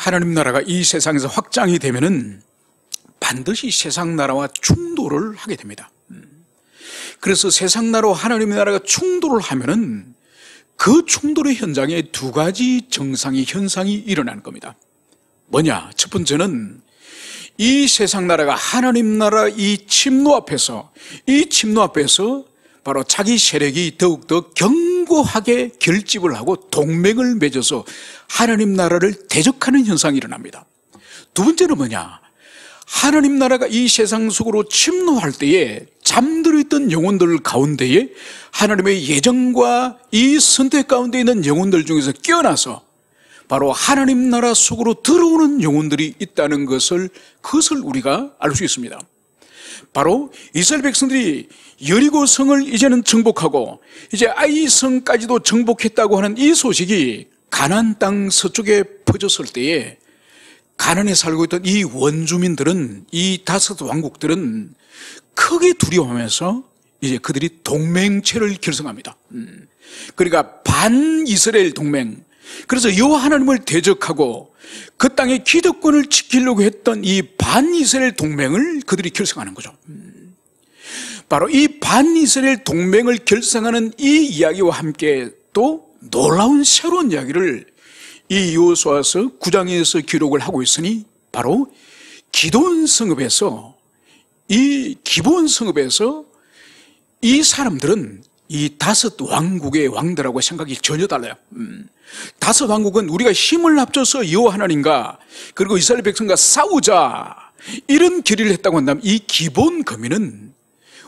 하나님 나라가 이 세상에서 확장이 되면은 반드시 세상 나라와 충돌을 하게 됩니다. 그래서 세상 나라와 하나님 나라가 충돌을 하면은 그 충돌의 현장에 두 가지 현상이 일어나는 겁니다. 뭐냐? 첫 번째는 이 세상 나라가 하나님 나라 이 침노 앞에서 바로 자기 세력이 더욱더 견고하게 결집을 하고 동맹을 맺어서 하나님 나라를 대적하는 현상이 일어납니다. 두 번째는 뭐냐? 하나님 나라가 이 세상 속으로 침노할 때에 잠들어 있던 영혼들 가운데에 하나님의 예정과 이 선택 가운데 있는 영혼들 중에서 깨어나서 바로 하나님 나라 속으로 들어오는 영혼들이 있다는 그것을 우리가 알 수 있습니다. 바로 이스라엘 백성들이 여리고 성을 이제는 정복하고 이제 아이 성까지도 정복했다고 하는 이 소식이 가나안 땅 서쪽에 퍼졌을 때에 가나안에 살고 있던 이 원주민들은, 이 다섯 왕국들은 크게 두려워하면서 이제 그들이 동맹체를 결성합니다. 그러니까 반이스라엘 동맹. 그래서 여호와 하나님을 대적하고 그 땅의 기득권을 지키려고 했던 이 반이스라엘 동맹을 그들이 결성하는 거죠. 바로 이 반이스라엘 동맹을 결성하는 이 이야기와 함께 또 놀라운 새로운 이야기를 이 여호수아서 9장에서 기록을 하고 있으니 바로 기드온 성읍에서 이 사람들은 이 다섯 왕국의 왕들하고 생각이 전혀 달라요. 다섯 왕국은 우리가 힘을 합쳐서 여호와 하나님과 그리고 이스라엘 백성과 싸우자 이런 결의를 했다고 한다면 이 기본 거민은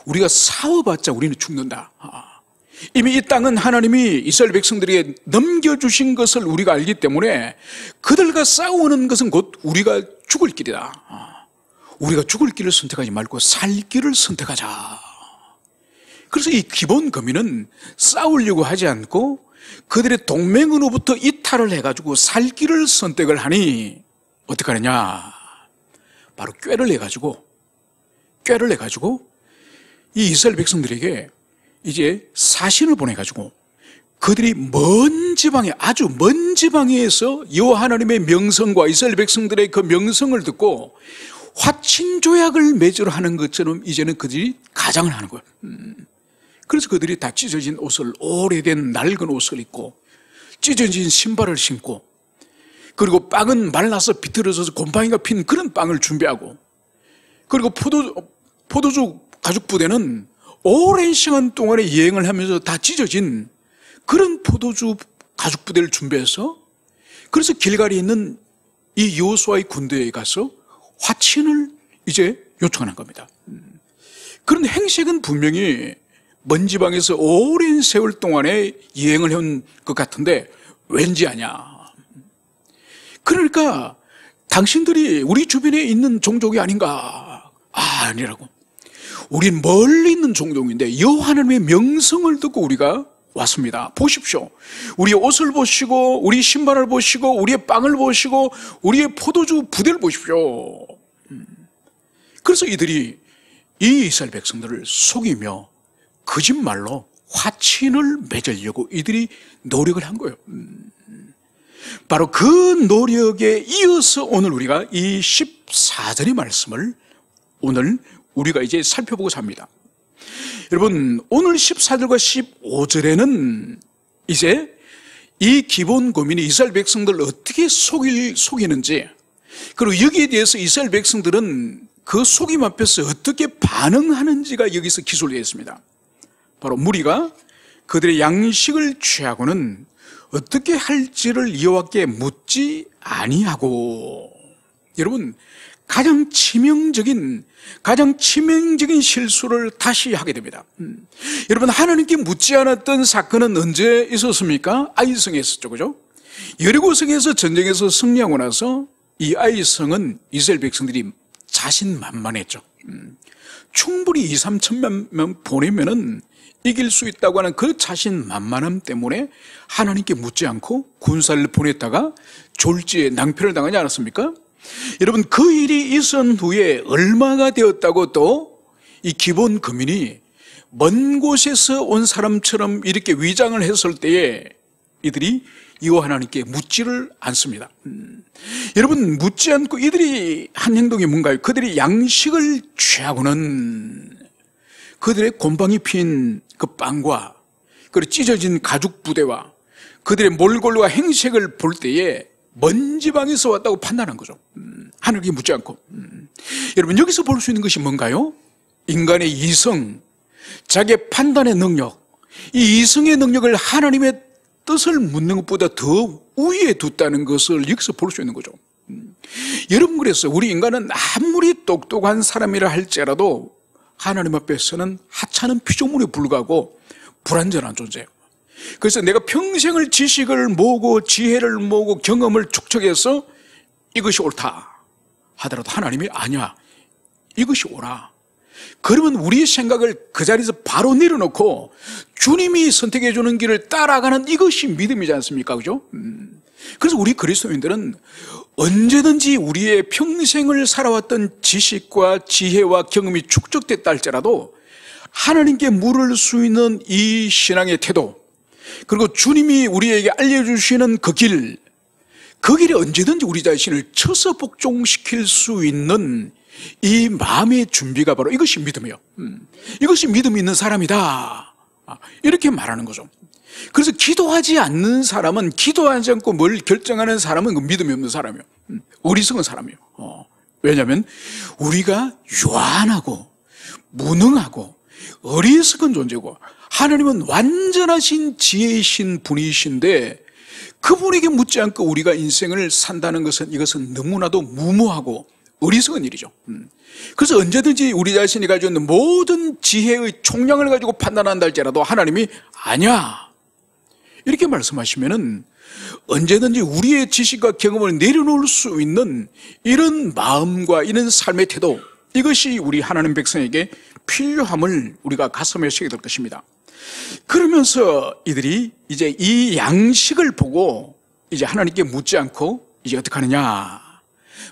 우리가 싸워봤자 우리는 죽는다. 이미 이 땅은 하나님이 이스라엘 백성들에게 넘겨주신 것을 우리가 알기 때문에 그들과 싸우는 것은 곧 우리가 죽을 길이다. 우리가 죽을 길을 선택하지 말고 살 길을 선택하자. 그래서 이 기본 거민은 싸우려고 하지 않고 그들의 동맹으로부터 이탈을 해가지고 살 길을 선택을 하니 어떻게 하느냐? 바로 꾀를 내가지고 이 이스라엘 백성들에게 이제 사신을 보내가지고 그들이 아주 먼 지방에서 여호와 하나님의 명성과 이스라엘 백성들의 그 명성을 듣고 화친 조약을 맺으러 하는 것처럼 이제는 그들이 가장을 하는 거예요. 그래서 그들이 다 찢어진 옷을, 오래된 낡은 옷을 입고 찢어진 신발을 신고 그리고 빵은 말라서 비틀어져서 곰팡이가 핀 그런 빵을 준비하고 그리고 포도주 가죽 부대는 오랜 시간 동안에 여행을 하면서 다 찢어진 그런 포도주 가죽 부대를 준비해서 그래서 길갈이에 있는 이 여호수아의 군대에 가서 화친을 이제 요청하는 겁니다. 그런 행색은 분명히 먼 지방에서 오랜 세월 동안에 여행을 해온 것 같은데 왠지 아냐. 그러니까 당신들이 우리 주변에 있는 종족이 아닌가. 아니라고. 우린 멀리 있는 종족인데 여호와 하나님의 명성을 듣고 우리가 왔습니다. 보십시오. 우리의 옷을 보시고 우리 신발을 보시고 우리의 빵을 보시고 우리의 포도주 부대를 보십시오. 그래서 이들이 이 이스라엘 백성들을 속이며 거짓말로 화친을 맺으려고 이들이 노력을 한 거예요. 바로 그 노력에 이어서 오늘 우리가 이 14절의 말씀을 오늘 우리가 이제 살펴보고자 합니다. 여러분, 오늘 14절과 15절에는 이제 이 기본 고민이 이스라엘 백성들을 어떻게 속이는지, 그리고 여기에 대해서 이스라엘 백성들은 그 속임 앞에서 어떻게 반응하는지가 여기서 기술되어 있습니다. 바로 무리가 그들의 양식을 취하고는 어떻게 할지를 여호와께 묻지 아니하고. 여러분, 가장 치명적인 실수를 다시 하게 됩니다. 여러분, 하나님께 묻지 않았던 사건은 언제 있었습니까? 아이성에 있었죠, 그죠? 여리고성에서 전쟁에서 승리하고 나서 이 아이성은 이스라엘 백성들이 자신만만했죠. 충분히 2, 3천만 명 보내면은 이길 수 있다고 하는 그 자신만만함 때문에 하나님께 묻지 않고 군사를 보냈다가 졸지에 낭패를 당하지 않았습니까? 여러분, 그 일이 있은 후에 얼마가 되었다고 또 이 기본 거민이 먼 곳에서 온 사람처럼 이렇게 위장을 했을 때에 이들이 여호와 하나님께 묻지를 않습니다. 여러분, 묻지 않고 이들이 한 행동이 뭔가요? 그들이 양식을 취하고는 그들의 곰팡이 핀 그 빵과 그리고 찢어진 가죽 부대와 그들의 몰골과 행색을 볼 때에 먼 지방에서 왔다고 판단한 거죠. 하늘에게 묻지 않고. 여러분, 여기서 볼 수 있는 것이 뭔가요? 인간의 이성, 자기의 판단의 능력, 이 이성의 능력을 하나님의 뜻을 묻는 것보다 더 우위에 뒀다는 것을 여기서 볼 수 있는 거죠. 여러분, 그래서 우리 인간은 아무리 똑똑한 사람이라 할지라도 하나님 앞에서는 하찮은 피조물에 불과하고 불완전한 존재예요. 그래서 내가 평생을 지식을 모으고 지혜를 모으고 경험을 축적해서 이것이 옳다 하더라도 하나님이 아니야, 이것이 옳아. 그러면 우리의 생각을 그 자리에서 바로 내려놓고 주님이 선택해 주는 길을 따라가는 이것이 믿음이지 않습니까? 그죠? 그래서 우리 그리스도인들은 언제든지 우리의 평생을 살아왔던 지식과 지혜와 경험이 축적됐다 할지라도 하나님께 물을 수 있는 이 신앙의 태도, 그리고 주님이 우리에게 알려주시는 그 길에 언제든지 우리 자신을 쳐서 복종시킬 수 있는 이 마음의 준비가 바로 이것이 믿음이에요. 이것이 믿음이 있는 사람이다, 이렇게 말하는 거죠. 그래서 기도하지 않는 사람은, 기도하지 않고 뭘 결정하는 사람은 그 믿음이 없는 사람이에요. 어리석은 사람이에요. 왜냐하면 우리가 유한하고 무능하고 어리석은 존재고 하나님은 완전하신 지혜이신 분이신데 그분에게 묻지 않고 우리가 인생을 산다는 것은, 이것은 너무나도 무모하고 어리석은 일이죠. 그래서 언제든지 우리 자신이 가지고 있는 모든 지혜의 총량을 가지고 판단한다 할지라도 하나님이 아니야, 이렇게 말씀하시면은 언제든지 우리의 지식과 경험을 내려놓을 수 있는 이런 마음과 이런 삶의 태도, 이것이 우리 하나님 백성에게 필요함을 우리가 가슴에 새기게 될 것입니다. 그러면서 이들이 이제 이 양식을 보고 이제 하나님께 묻지 않고 이제 어떻게 하느냐,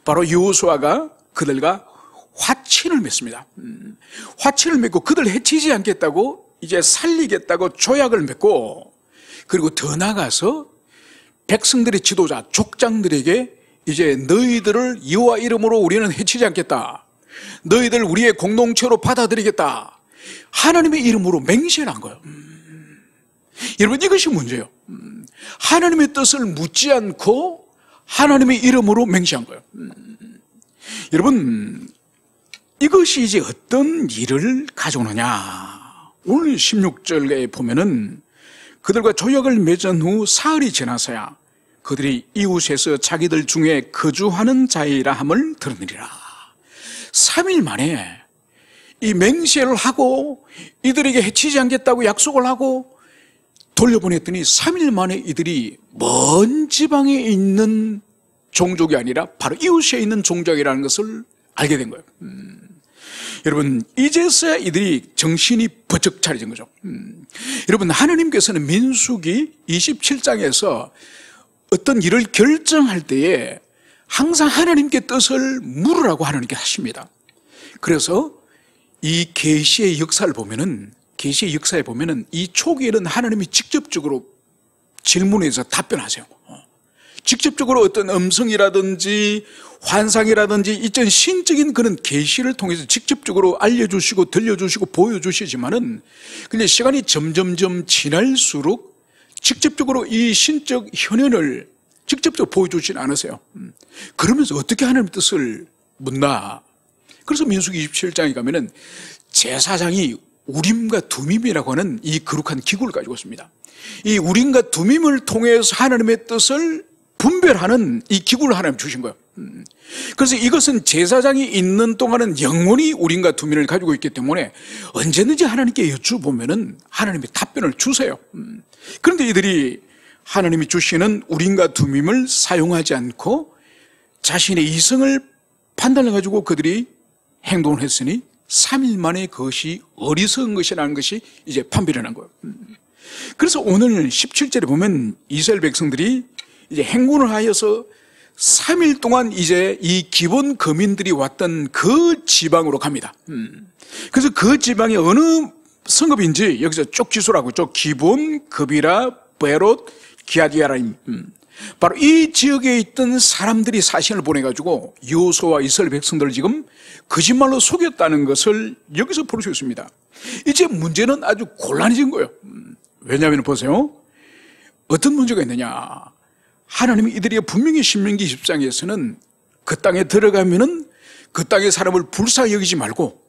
바로 여호수아가 그들과 화친을 맺습니다. 화친을 맺고 그들 해치지 않겠다고 이제 살리겠다고 조약을 맺고, 그리고 더 나아가서 백성들의 지도자 족장들에게 이제 너희들을 여호와 이름으로 우리는 해치지 않겠다, 너희들 우리의 공동체로 받아들이겠다, 하나님의 이름으로 맹세를 한 거예요. 여러분, 이것이 문제예요. 하나님의 뜻을 묻지 않고 하나님의 이름으로 맹세한 거예요. 여러분, 이것이 이제 어떤 일을 가져오느냐, 오늘 16절에 보면은 그들과 조약을 맺은 후 사흘이 지나서야 그들이 이웃에서 자기들 중에 거주하는 자이라 함을 들으니라. 3일 만에 이 맹세를 하고 이들에게 해치지 않겠다고 약속을 하고 돌려보냈더니 3일 만에 이들이 먼 지방에 있는 종족이 아니라 바로 이웃에 있는 종족이라는 것을 알게 된 거예요. 여러분, 이제서야 이들이 정신이 버쩍 차려진 거죠. 여러분, 하나님께서는 민수기 27장에서 어떤 일을 결정할 때에 항상 하나님께 뜻을 물으라고 하나님께 하십니다. 그래서 이 계시의 역사를 보면은, 계시의 역사에 보면은 이 초기에는 하나님이 직접적으로 질문해서 답변하세요. 직접적으로 어떤 음성이라든지 환상이라든지 이전 신적인 그런 계시를 통해서 직접적으로 알려주시고 들려주시고 보여주시지만은, 근데 시간이 점점점 지날수록 직접적으로 이 신적 현현을 직접적으로 보여주지는 않으세요. 그러면서 어떻게 하나님의 뜻을 묻나? 그래서 민수기 27장에 가면은 제사장이 우림과 두밈이라고 하는 이 거룩한 기구를 가지고 있습니다. 이 우림과 두밈을 통해서 하나님의 뜻을 분별하는 이 기구를 하나님 주신 거예요. 그래서 이것은 제사장이 있는 동안은 영원히 우림과 두밈을 가지고 있기 때문에 언제든지 하나님께 여쭈보면은 하나님이 답변을 주세요. 그런데 이들이 하나님이 주시는 우림과 두밈을 사용하지 않고 자신의 이성을 판단해 가지고 그들이 행동을 했으니 3일 만에 그것이 어리석은 것이라는 것이 이제 판별이 난 거예요. 그래서 오늘 17절에 보면 이스라엘 백성들이 이제 행군을 하여서 3일 동안 이제 이 기본 거민들이 왔던 그 지방으로 갑니다. 그래서 그 지방이 어느 성읍인지 여기서 쪽 지수라고 있죠. 기본, 급이라, 베롯, 기아디아라임, 바로 이 지역에 있던 사람들이 사신을 보내가지고 여호수아와 이스라엘 백성들을 지금 거짓말로 속였다는 것을 여기서 볼 수 있습니다. 이제 문제는 아주 곤란해진 거예요. 왜냐하면 보세요, 어떤 문제가 있느냐, 하나님이 이들에게 분명히 신명기 20장에서는 그 땅에 들어가면은 그 땅의 사람을 불쌍히 여기지 말고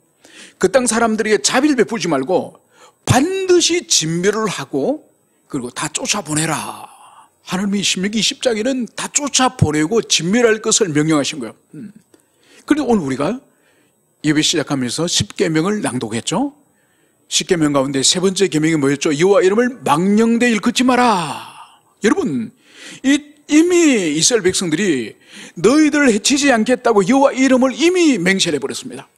그 땅 사람들에게 자비를 베풀지 말고 반드시 진멸을 하고 그리고 다 쫓아보내라. 하나님이 신명기 20장에는 다 쫓아보내고 진멸할 것을 명령하신 거예요. 그런데 오늘 우리가 예배 시작하면서 10계명을 낭독했죠. 10계명 가운데 세 번째 계명이 뭐였죠? 여호와 이름을 망령되이 일컫지 마라. 여러분, 이미 이스라엘 백성들이 너희들을 해치지 않겠다고 여호와 이름을 이미 맹세를 해버렸습니다.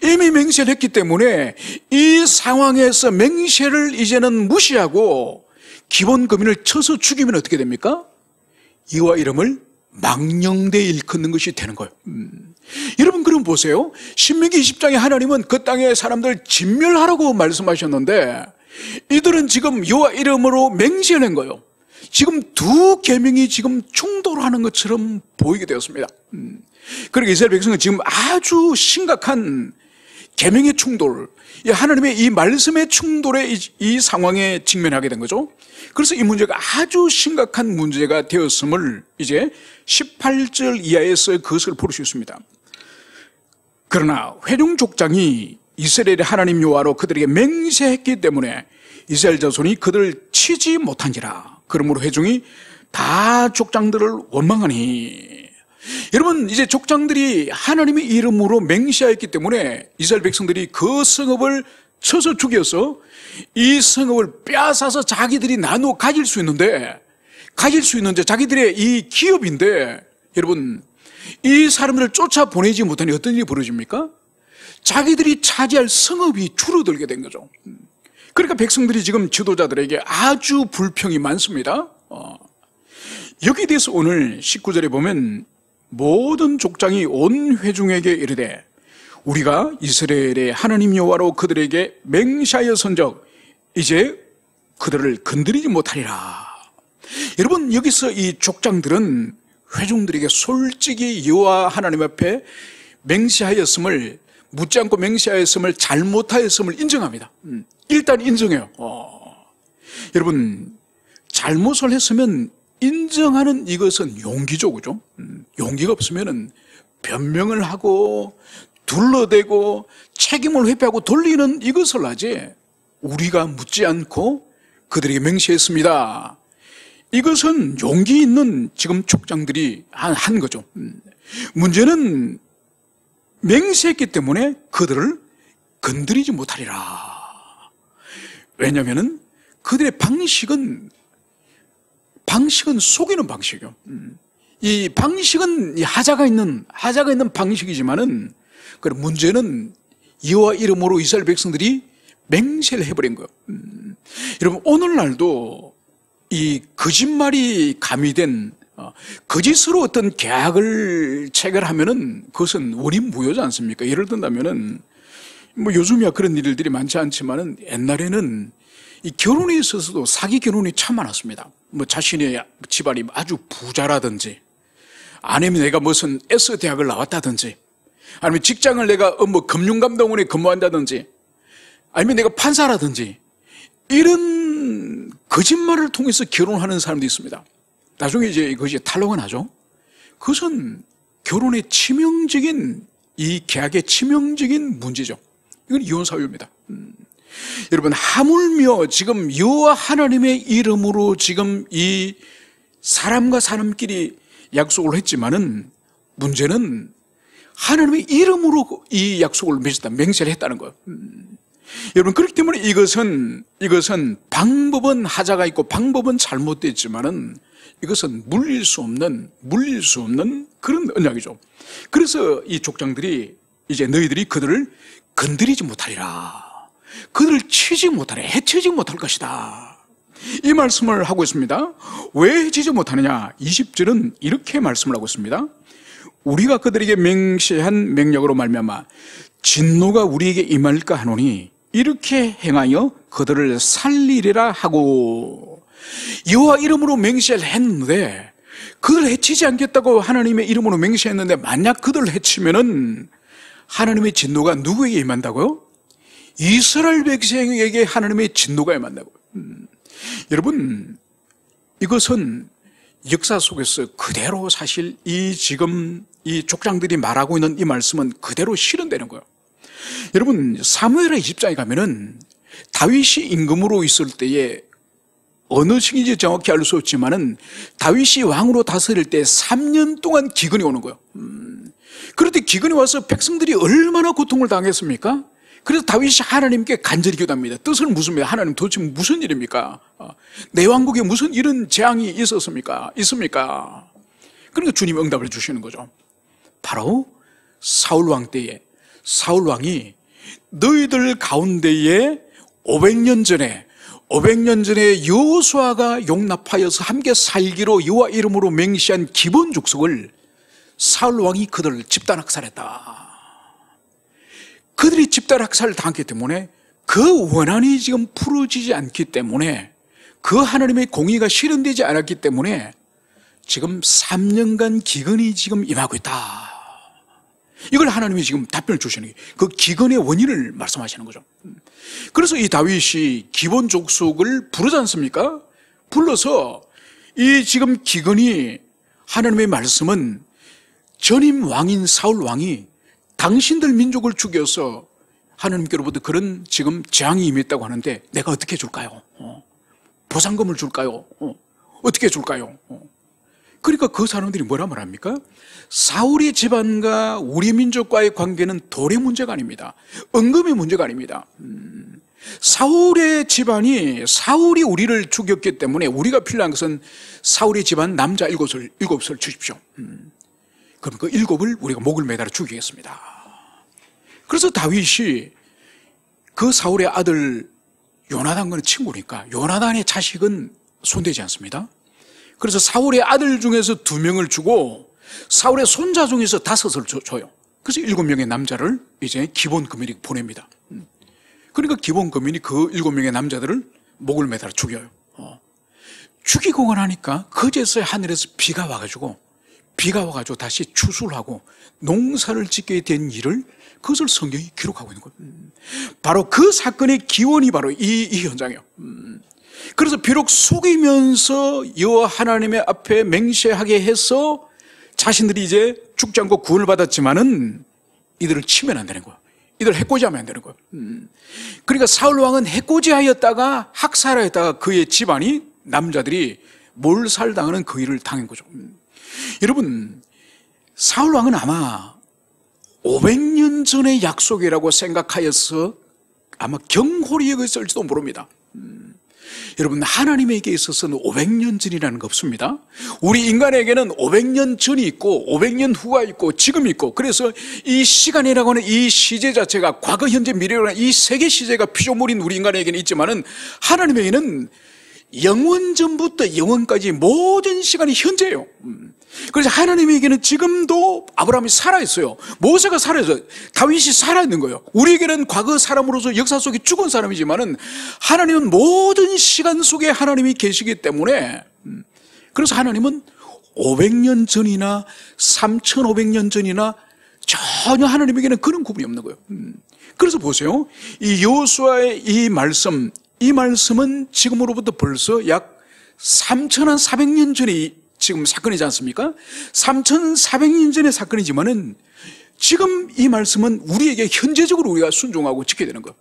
이미 맹세를 했기 때문에 이 상황에서 맹세를 이제는 무시하고 기본 금인을 쳐서 죽이면 어떻게 됩니까? 여호와 이름을 망령되이 일컫는 것이 되는 거예요. 여러분, 그럼 보세요. 신명기 20장에 하나님은 그 땅의 사람들 진멸하라고 말씀하셨는데 이들은 지금 여호와 이름으로 맹세를 한 거예요. 지금 두 계명이 지금 충돌하는 것처럼 보이게 되었습니다. 그러니까 이스라엘 백성은 지금 아주 심각한 계명의 충돌, 하나님의 이 말씀의 충돌에 이 상황에 직면하게 된 거죠. 그래서 이 문제가 아주 심각한 문제가 되었음을 이제 18절 이하에서 그것을 볼 수 있습니다. 그러나 회중 족장이 이스라엘의 하나님 여호와로 그들에게 맹세했기 때문에 이스라엘 자손이 그들을 치지 못한지라. 그러므로 회중이 다 족장들을 원망하니. 여러분, 이제 족장들이 하나님의 이름으로 맹세하였기 때문에 이스라엘 백성들이 그 성읍을 쳐서 죽여서 이 성읍을 빼앗아서 자기들이 나누어 가질 수 있는데 자기들의 이 기업인데, 여러분, 이 사람들을 쫓아보내지 못하니 어떤 일이 벌어집니까? 자기들이 차지할 성읍이 줄어들게 된 거죠. 그러니까 백성들이 지금 지도자들에게 아주 불평이 많습니다. 여기에 대해서 오늘 19절에 보면 모든 족장이 온 회중에게 이르되 우리가 이스라엘의 하나님 여호와로 그들에게 맹세하였은즉 이제 그들을 건드리지 못하리라. 여러분, 여기서 이 족장들은 회중들에게 솔직히 여호와 하나님 앞에 맹세하였음을, 묻지 않고 맹세하였음을, 잘못하였음을 인정합니다. 일단 인정해요. 여러분, 잘못을 했으면 인정하는 이것은 용기죠, 그죠? 용기가 없으면 변명을 하고 둘러대고 책임을 회피하고 돌리는 이것을 하지, 우리가 묻지 않고 그들에게 맹세했습니다, 이것은 용기 있는 지금 족장들이 한 거죠. 문제는 맹세했기 때문에 그들을 건드리지 못하리라. 왜냐하면 그들의 방식은 속이는 방식이에요. 이 방식은 하자가 있는 방식이지만은, 그럼 문제는 여호와 이름으로 이스라엘 백성들이 맹세를 해버린 거예요. 여러분, 오늘날도 이 거짓말이 가미된 거짓으로 어떤 계약을 체결하면은 그것은 원인 무효지 않습니까? 예를 든다면은 뭐 요즘이야 그런 일들이 많지 않지만은 옛날에는 이 결혼에 있어서도 사기 결혼이 참 많았습니다. 뭐 자신의 집안이 아주 부자라든지, 아니면 내가 무슨 S 대학을 나왔다든지, 아니면 직장을 내가 뭐 금융감독원에 근무한다든지, 아니면 내가 판사라든지, 이런 거짓말을 통해서 결혼하는 사람도 있습니다. 나중에 이제 그것이 탈로가 나죠. 그것은 결혼의 치명적인, 이 계약의 치명적인 문제죠. 이건 이혼 사유입니다. 여러분, 하물며 지금 여호와 하나님의 이름으로 지금 이 사람과 사람끼리 약속을 했지만은, 문제는 하나님의 이름으로 이 약속을 맹세를 했다는 거예요. 여러분, 그렇기 때문에 이것은 방법은 하자가 있고 방법은 잘못됐지만은 이것은 물릴 수 없는 그런 언약이죠. 그래서 이 족장들이 이제 너희들이 그들을 건드리지 못하리라, 그들을 치지 못하리라, 해치지 못할 것이다, 이 말씀을 하고 있습니다. 왜 해치지 못하느냐? 20절은 이렇게 말씀을 하고 있습니다. 우리가 그들에게 맹세한 맹약으로 말미암아 진노가 우리에게 임할까 하노니 이렇게 행하여 그들을 살리리라 하고. 여호와 이름으로 맹세를 했는데 그들 해치지 않겠다고 하나님의 이름으로 맹세했는데 만약 그들을 해치면은 하나님의 진노가 누구에게 임한다고요? 이스라엘 백성에게 하나님의 진노가 임한다고요. 여러분, 이것은 역사 속에서 그대로 사실 지금 이 족장들이 말하고 있는 이 말씀은 그대로 실현되는 거예요. 여러분, 사무엘의 20장에 가면은 다윗이 임금으로 있을 때에 어느 층인지 정확히 알 수 없지만은 다윗이 왕으로 다스릴 때 3년 동안 기근이 오는 거예요. 그런데 기근이 와서 백성들이 얼마나 고통을 당했습니까? 그래서 다윗이 하나님께 간절히 기도합니다. 뜻을 묻습니다. 하나님 도대체 무슨 일입니까? 내 왕국에 무슨 이런 재앙이 있습니까? 그러니까 주님 응답을 주시는 거죠. 바로 사울 왕 때에 사울 왕이 너희들 가운데에 500년 전에 여호수아가 용납하여서 함께 살기로 여호와 이름으로 맹세한 기본 족속을 사울 왕이 그들을 집단학살했다. 그들이 집단학살을 당했기 때문에 그 원한이 지금 풀어지지 않기 때문에 그 하나님의 공의가 실현되지 않았기 때문에 지금 3년간 기근이 지금 임하고 있다. 이걸 하나님이 지금 답변을 주시는 게 그 기근의 원인을 말씀하시는 거죠. 그래서 이 다윗이 기본 족속을 부르지 않습니까? 불러서 이 지금 기근이 하나님의 말씀은 전임 왕인 사울 왕이 당신들 민족을 죽여서 하나님께로부터 그런 지금 재앙이 임했다고 하는데 내가 어떻게 줄까요? 보상금을 줄까요? 어떻게 줄까요? 그러니까 그 사람들이 뭐라 말합니까? 사울의 집안과 우리 민족과의 관계는 돌의 문제가 아닙니다. 은금의 문제가 아닙니다. 사울의 집안이 사울이 우리를 죽였기 때문에 우리가 필요한 것은 사울의 집안 남자 7을 주십시오. 그럼 그 7을 우리가 목을 매달아 죽이겠습니다. 그래서 다윗이 그 사울의 아들 요나단과는 친구니까 요나단의 자식은 손대지 않습니다. 그래서 사울의 아들 중에서 2명을 주고 사울의 손자 중에서 5을 줘요. 그래서 7명의 남자를 이제 기본 금인이 보냅니다. 그러니까 기본 금인이 그 7명의 남자들을 목을 매달아 죽여요. 죽이고 나니까 그제서야 하늘에서 비가 와가지고 다시 추수를 농사를 짓게 된 일을 그것을 성경이 기록하고 있는 거예요. 바로 그 사건의 기원이 바로 이 현장이에요. 그래서 비록 속이면서 여호와 하나님의 앞에 맹세하게 해서 자신들이 이제 죽지 않고 구원을 받았지만은 이들을 치면 안 되는 거예요. 이들을 해코지하면 안 되는 거예요. 그러니까 사울 왕은 해코지하였다가 학살하였다가 그의 집안이 남자들이 몰살당하는 그 일을 당한 거죠. 여러분, 사울 왕은 아마 500년 전의 약속이라고 생각하여서 아마 경홀히 여겼을지도 모릅니다. 여러분, 하나님에게 있어서는 500년 전이라는 거 없습니다. 우리 인간에게는 500년 전이 있고 500년 후가 있고 지금이 있고, 그래서 이 시간이라고 하는 이 시제 자체가 과거, 현재, 미래라고 하는 이 세계 시제가 피조물인 우리 인간에게는 있지만은 하나님에게는 영원 전부터 영원까지 모든 시간이 현재예요. 그래서 하나님에게는 지금도 아브라함이 살아있어요. 모세가 살아있어요. 다윗이 살아있는 거예요. 우리에게는 과거 사람으로서 역사 속에 죽은 사람이지만은 하나님은 모든 시간 속에 하나님이 계시기 때문에, 그래서 하나님은 500년 전이나 3500년 전이나 전혀 하나님에게는 그런 구분이 없는 거예요. 그래서 보세요. 이 여호수아의 이 말씀은 지금으로부터 벌써 약 3400년 전이 지금 사건이지 않습니까? 3400년 전의 사건이지만은 지금 이 말씀은 우리에게 현재적으로 우리가 순종하고 지켜야 되는 거예요.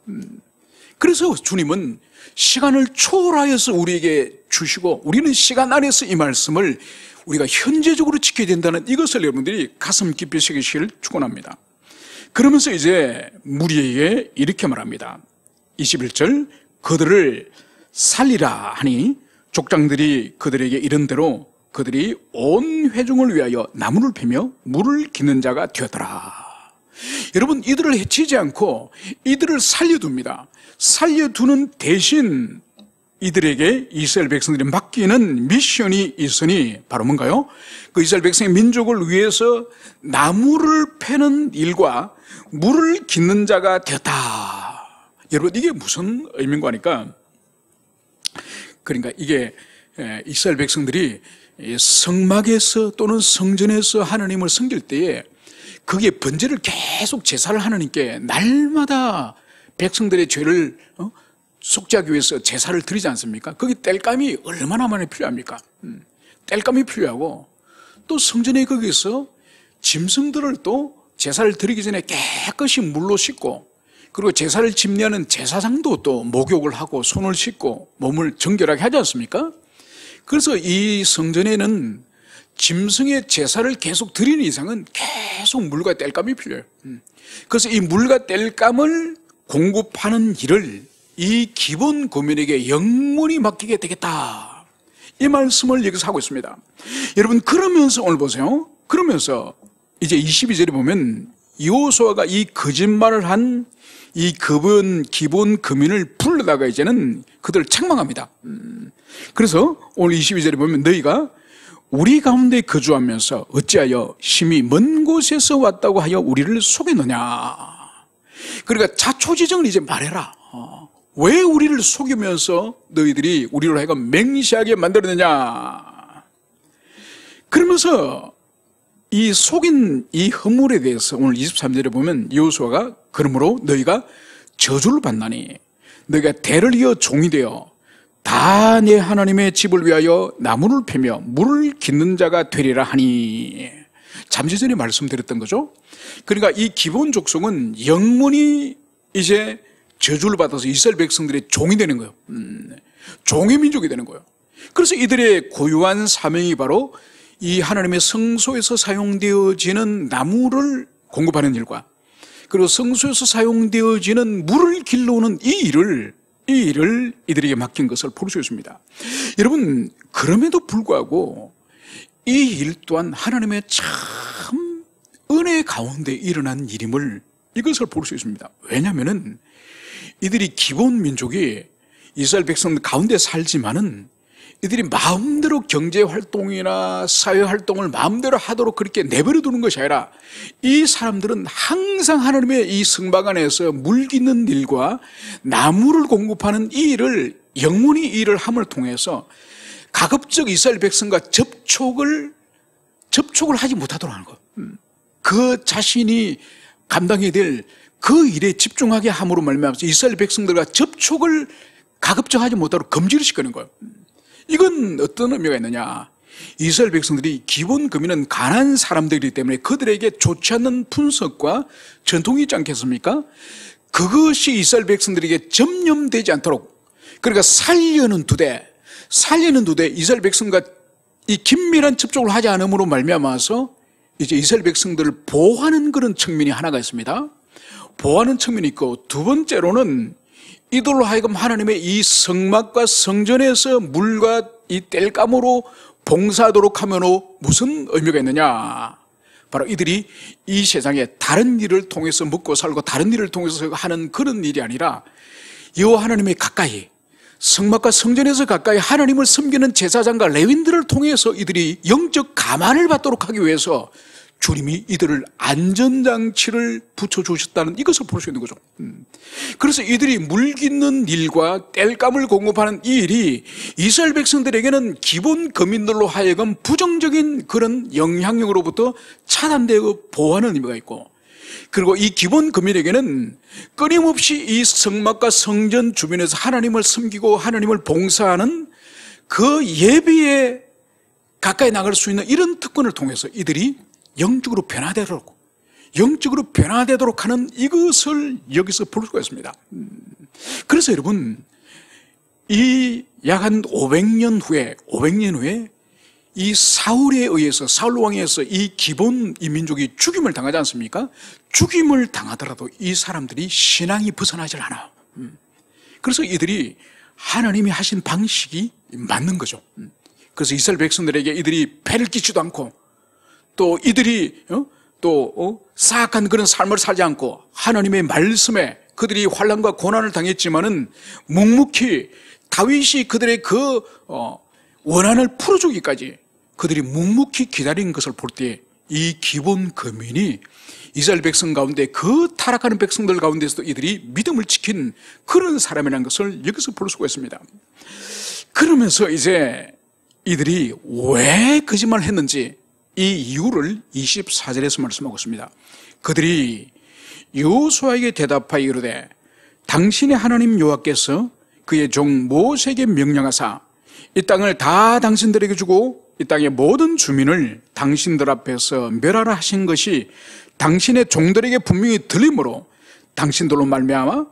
그래서 주님은 시간을 초월하여서 우리에게 주시고 우리는 시간 안에서 이 말씀을 우리가 현재적으로 지켜야 된다는 이것을 여러분들이 가슴 깊이 새기시길 축원합니다. 그러면서 이제 무리에게 이렇게 말합니다. 21절, 그들을 살리라 하니 족장들이 그들에게 이른 대로 그들이 온 회중을 위하여 나무를 패며 물을 기는 자가 되었더라. 여러분, 이들을 해치지 않고 이들을 살려둡니다. 살려두는 대신 이들에게 이스라엘 백성들이 맡기는 미션이 있으니 바로 뭔가요? 그 이스라엘 백성의 민족을 위해서 나무를 패는 일과 물을 깃는 자가 되었다. 여러분, 이게 무슨 의미인가 하니까, 그러니까 이게 이스라엘 백성들이 성막에서 또는 성전에서 하나님을 섬길 때에 거기에 번제를 계속 제사를 하나님께 날마다 백성들의 죄를 속죄하기 위해서 제사를 드리지 않습니까? 거기 땔감이 얼마나 많이 필요합니까? 땔감이 필요하고 또 성전에 거기서 짐승들을 또 제사를 드리기 전에 깨끗이 물로 씻고 그리고 제사를 집례하는 제사장도 또 목욕을 하고 손을 씻고 몸을 정결하게 하지 않습니까? 그래서 이 성전에는 짐승의 제사를 계속 드리는 이상은 계속 물과 땔감이 필요해요. 그래서 이 물과 땔감을 공급하는 일을 이 기본 고민에게 영원히 맡기게 되겠다. 이 말씀을 여기서 하고 있습니다. 여러분, 그러면서 오늘 보세요. 그러면서 이제 22절에 보면 여호수아가 이 거짓말을 한 이 기본 금인을 불러다가 이제는 그들을 책망합니다. 그래서 오늘 22절에 보면 너희가 우리 가운데 거주하면서 어찌하여 심히 먼 곳에서 왔다고 하여 우리를 속였느냐. 그러니까 자초지정을 이제 말해라. 왜 우리를 속이면서 너희들이 우리로 하여금 맹시하게 만들었느냐. 그러면서 이 속인 이 허물에 대해서 오늘 23절에 보면 여호수아가 그러므로 너희가 저주를 받나니 너희가 대를 이어 종이 되어 다 내 하나님의 집을 위하여 나무를 패며 물을 깃는 자가 되리라 하니. 잠시 전에 말씀드렸던 거죠. 그러니까 이 기본 족속은 영원히 이제 저주를 받아서 이스라엘 백성들의 종이 되는 거예요. 종의 민족이 되는 거예요. 그래서 이들의 고유한 사명이 바로 이 하나님의 성소에서 사용되어지는 나무를 공급하는 일과 그리고 성소에서 사용되어지는 물을 길러오는 이 일을 이들에게 맡긴 것을 볼 수 있습니다. 여러분, 그럼에도 불구하고 이 일 또한 하나님의 참 은혜 가운데 일어난 일임을 이것을 볼 수 있습니다. 왜냐하면 이들이 기본 민족이 이스라엘 백성들 가운데 살지만은 이들이 마음대로 경제활동이나 사회활동을 마음대로 하도록 그렇게 내버려 두는 것이 아니라 이 사람들은 항상 하나님의 이 성막 안에서 물 깃는 일과 나무를 공급하는 이 일을 영원히 이 일을 함을 통해서 가급적 이스라엘 백성과 접촉을 하지 못하도록 하는 거예요. 그 자신이 감당해야 될 그 일에 집중하게 함으로 말미암아서 이스라엘 백성들과 접촉을 가급적 하지 못하도록 금지를 시키는 거예요. 이건 어떤 의미가 있느냐. 이스라엘 백성들이 기본 금인은 가난한 사람들이기 때문에 그들에게 좋지 않는 분석과 전통이 있지 않겠습니까? 그것이 이스라엘 백성들에게 점염되지 않도록, 그러니까 살려는 두되 이스라엘 백성과 이 긴밀한 접촉을 하지 않음으로 말미암아서 이제 이스라엘 백성들을 보호하는 그런 측면이 하나가 있습니다. 보호하는 측면이 있고, 두 번째로는 이들로 하여금 하나님의 이 성막과 성전에서 물과 이 땔감으로 봉사하도록 하면서 무슨 의미가 있느냐. 바로 이들이 이 세상에 다른 일을 통해서 먹고 살고 다른 일을 통해서 하는 그런 일이 아니라 여호와 하나님의 가까이, 성막과 성전에서 가까이 하나님을 섬기는 제사장과 레위인들을 통해서 이들이 영적 가만을 받도록 하기 위해서 주님이 이들을 안전장치를 붙여주셨다는 이것을 볼 수 있는 거죠. 그래서 이들이 물 깃는 일과 땔감을 공급하는 이 일이 이스라엘 백성들에게는 기본 거민들로 하여금 부정적인 그런 영향력으로부터 차단되고 보호하는 의미가 있고, 그리고 이 기본 거민에게는 끊임없이 이 성막과 성전 주변에서 하나님을 섬기고 하나님을 봉사하는 그 예배에 가까이 나갈 수 있는 이런 특권을 통해서 이들이 영적으로 변화되도록 하는 이것을 여기서 볼 수가 있습니다. 그래서 여러분, 이 약 한 500년 후에 이 사울에 의해서, 사울 왕에 의해서 이 기본 이 민족이 죽임을 당하지 않습니까? 죽임을 당하더라도 이 사람들이 신앙이 벗어나질 않아요. 그래서 이들이 하나님이 하신 방식이 맞는 거죠. 그래서 이스라엘 백성들에게 이들이 패를 끼치도 않고, 또 이들이 사악한 그런 삶을 살지 않고 하나님의 말씀에 그들이 환난과 고난을 당했지만은 묵묵히 다윗이 그들의 그 원한을 풀어주기까지 그들이 묵묵히 기다린 것을 볼 때 이 기본 거민이 이스라엘 백성 가운데, 그 타락하는 백성들 가운데서도 이들이 믿음을 지킨 그런 사람이라는 것을 여기서 볼 수가 있습니다. 그러면서 이제 이들이 왜 거짓말을 했는지 이 이유를 24절에서 말씀하고 있습니다. 그들이 여호수아에게 대답하여 이르되 당신의 하나님 여호와께서 그의 종 모세에게 명령하사 이 땅을 다 당신들에게 주고 이 땅의 모든 주민을 당신들 앞에서 멸하라 하신 것이 당신의 종들에게 분명히 들리므로 당신들로 말미암아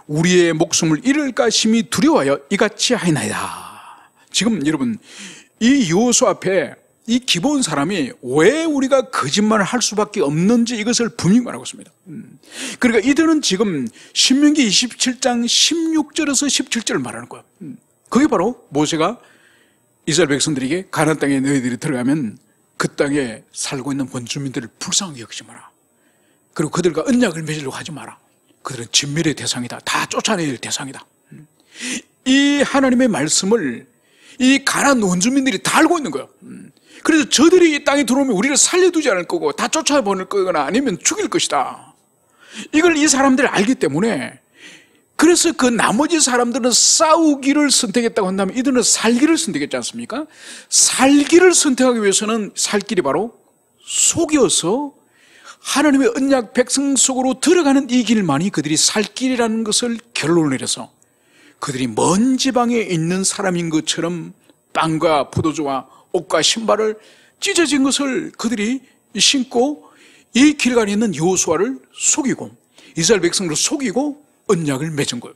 우리의 목숨을 잃을까 심히 두려워하여 이같이 하이나이다. 지금 여러분 이 여호수아 앞에 이 기본 사람이 왜 우리가 거짓말을 할 수밖에 없는지 이것을 분명히 말하고 있습니다. 그러니까 이들은 지금 신명기 27장 16절에서 17절을 말하는 거예요. 그게 바로 모세가 이스라엘 백성들에게 가나안 땅에 너희들이 들어가면 그 땅에 살고 있는 원주민들을 불쌍하게 여기지 마라. 그리고 그들과 언약을 맺으려고 하지 마라. 그들은 진멸의 대상이다. 다 쫓아내야 될 대상이다. 이 하나님의 말씀을 이 가나안 원주민들이 다 알고 있는 거예요. 그래서 저들이 이 땅에 들어오면 우리를 살려두지 않을 거고 다 쫓아보낼 거거나 아니면 죽일 것이다. 이걸 이 사람들이 알기 때문에 그래서 그 나머지 사람들은 싸우기를 선택했다고 한다면 이들은 살기를 선택했지 않습니까? 살기를 선택하기 위해서는 살 길이 바로 속여서 하나님의 언약 백성 속으로 들어가는 이 길만이 그들이 살 길이라는 것을 결론을 내려서 그들이 먼 지방에 있는 사람인 것처럼 빵과 포도주와 옷과 신발을 찢어진 것을 그들이 신고 이 길간에 있는 여호수아를 속이고 이스라엘 백성을 속이고 언약을 맺은 거예요.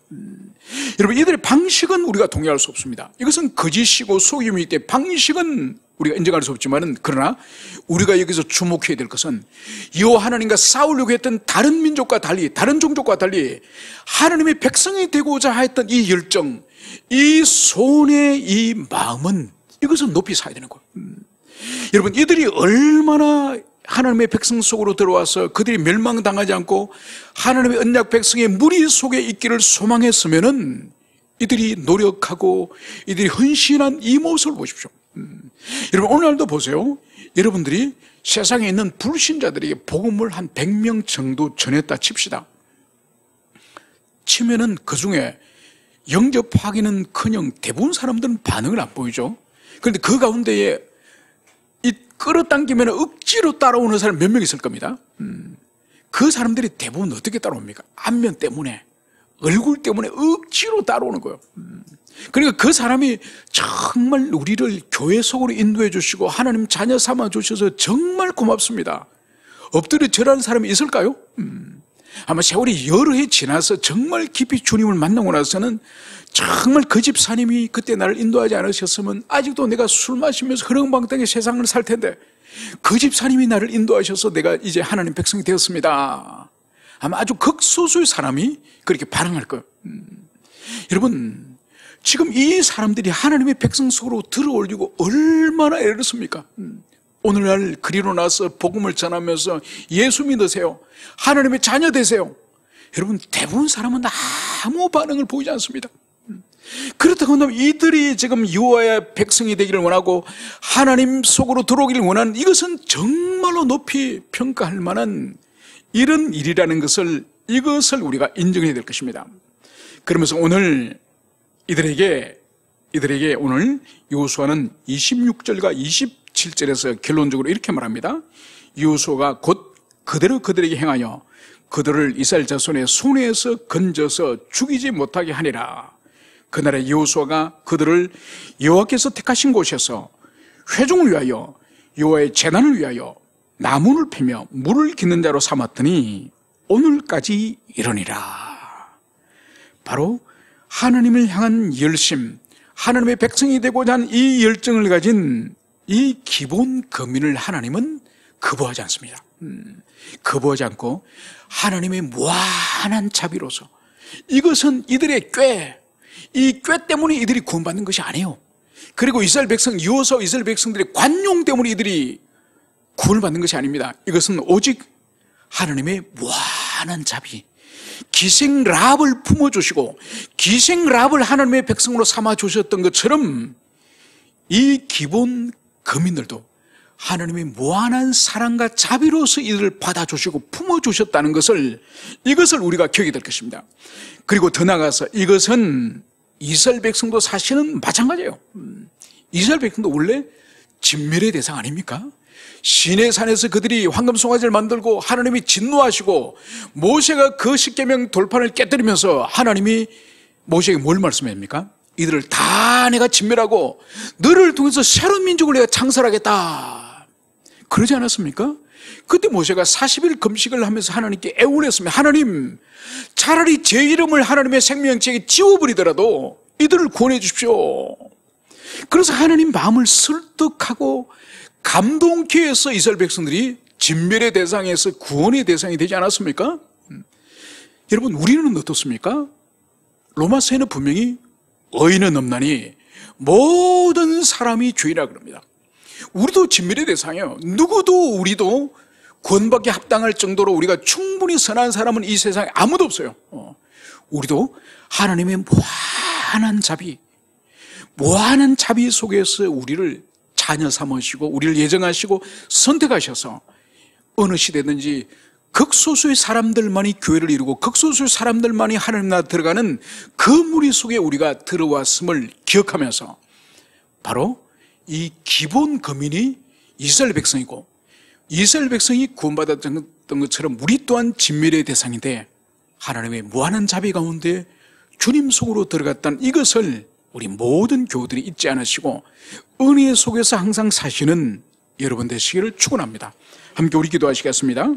여러분 이들의 방식은 우리가 동의할 수 없습니다. 이것은 거짓이고 속임이기 때문에 방식은 우리가 인정할 수 없지만 그러나 우리가 여기서 주목해야 될 것은 여호와 하나님과 싸우려고 했던 다른 민족과 달리 다른 종족과 달리 하나님의 백성이 되고자 했던 이 열정 이 손의 이 마음은 이것은 높이 사야 되는 거예요. 여러분 이들이 얼마나 하나님의 백성 속으로 들어와서 그들이 멸망당하지 않고 하나님의 언약 백성의 무리 속에 있기를 소망했으면은 이들이 노력하고 이들이 헌신한 이 모습을 보십시오. 여러분 오늘날도 보세요. 여러분들이 세상에 있는 불신자들에게 복음을 한 100명 정도 전했다 칩시다. 치면은 그 중에 영접하기는커녕 대부분 사람들은 반응을 안 보이죠. 그런데 그 가운데에 이 끌어당기면 억지로 따라오는 사람 몇 명 있을 겁니다. 그 사람들이 대부분 어떻게 따라옵니까? 안면 때문에 얼굴 때문에 억지로 따라오는 거예요. 그러니까 그 사람이 정말 우리를 교회 속으로 인도해 주시고 하나님 자녀 삼아 주셔서 정말 고맙습니다. 엎드려 절하는 사람이 있을까요? 아마 세월이 여러 해 지나서 정말 깊이 주님을 만나고 나서는 정말 그 집사님이 그때 나를 인도하지 않으셨으면 아직도 내가 술 마시면서 흐렁방탕의 세상을 살 텐데 그 집사님이 나를 인도하셔서 내가 이제 하나님 백성이 되었습니다. 아마 아주 극소수의 사람이 그렇게 반응할 거예요. 여러분 지금 이 사람들이 하나님의 백성 속으로 들어올리고 얼마나 애롭습니까? 오늘날 그리로 나서 복음을 전하면서 예수 믿으세요. 하나님의 자녀 되세요. 여러분 대부분 사람은 아무 반응을 보이지 않습니다. 그렇다고 한다면 이들이 지금 여호와의 백성이 되기를 원하고 하나님 속으로 들어오기를 원하는 이것은 정말로 높이 평가할 만한 이런 일이라는 것을 이것을 우리가 인정해야 될 것입니다. 그러면서 오늘 이들에게 오늘 여호수아는 26절과 27절에서 결론적으로 이렇게 말합니다. 여호수아가 곧 그대로 그들에게 행하여 그들을 이스라엘 자손의 손에서 건져서 죽이지 못하게 하니라. 그날에 여호수아가 그들을 여호와께서 택하신 곳에서 회중을 위하여 여호와의 제단을 위하여 나무를 패며 물을 기는 자로 삼았더니 오늘까지 이르니라. 바로 하나님을 향한 열심, 하나님의 백성이 되고자 하는 이 열정을 가진 이 기본 거민을 하나님은 거부하지 않습니다. 거부하지 않고 하나님의 무한한 자비로서 이것은 이들의 이 꾀 때문에 이들이 구원받는 것이 아니에요. 그리고 이스라엘 백성 여호수아 이스라엘 백성들의 관용 때문에 이들이 구원을 받는 것이 아닙니다. 이것은 오직 하나님의 무한한 자비, 기생 라합을 품어주시고 기생 라합을 하나님의 백성으로 삼아주셨던 것처럼 이 기본 거민들도 하나님의 무한한 사랑과 자비로서 이들을 받아주시고 품어주셨다는 이것을 우리가 기억해야 될 것입니다. 그리고 더 나아가서 이것은 이스라엘 백성도 사실은 마찬가지예요. 이스라엘 백성도 원래 진멸의 대상 아닙니까? 시내산에서 그들이 황금송아지를 만들고 하나님이 진노하시고 모세가 그 십계명 돌판을 깨뜨리면서 하나님이 모세에게 뭘 말씀합니까? 이들을 다 내가 진멸하고 너를 통해서 새로운 민족을 내가 창설하겠다. 그러지 않았습니까? 그때 모세가 40일 금식을 하면서 하나님께 애원했습니다. 하나님, 차라리 제 이름을 하나님의 생명책에 지워버리더라도 이들을 구원해 주십시오. 그래서 하나님 마음을 설득하고 감동케 해서 이스라엘 백성들이 진멸의 대상에서 구원의 대상이 되지 않았습니까? 여러분, 우리는 어떻습니까? 로마서에는 분명히 의인은 없나니 모든 사람이 죄인이라 그럽니다. 우리도 진멸의 대상이에요. 누구도 우리도 구원받기 합당할 정도로 우리가 충분히 선한 사람은 이 세상에 아무도 없어요. 우리도 하나님의 무한한 자비 속에서 우리를 자녀 삼으시고 우리를 예정하시고 선택하셔서 어느 시대든지 극소수의 사람들만이 교회를 이루고 극소수의 사람들만이 하나님 나라 들어가는 그 무리 속에 우리가 들어왔음을 기억하면서 바로 이 기본 거민이 이스라엘 백성이고 이스라엘 백성이 구원받았던 것처럼 우리 또한 진멸의 대상인데 하나님의 무한한 자비 가운데 주님 속으로 들어갔다는 이것을 우리 모든 교우들이 잊지 않으시고 은혜 속에서 항상 사시는 여러분 되시기를 축원합니다. 함께 우리 기도하시겠습니다.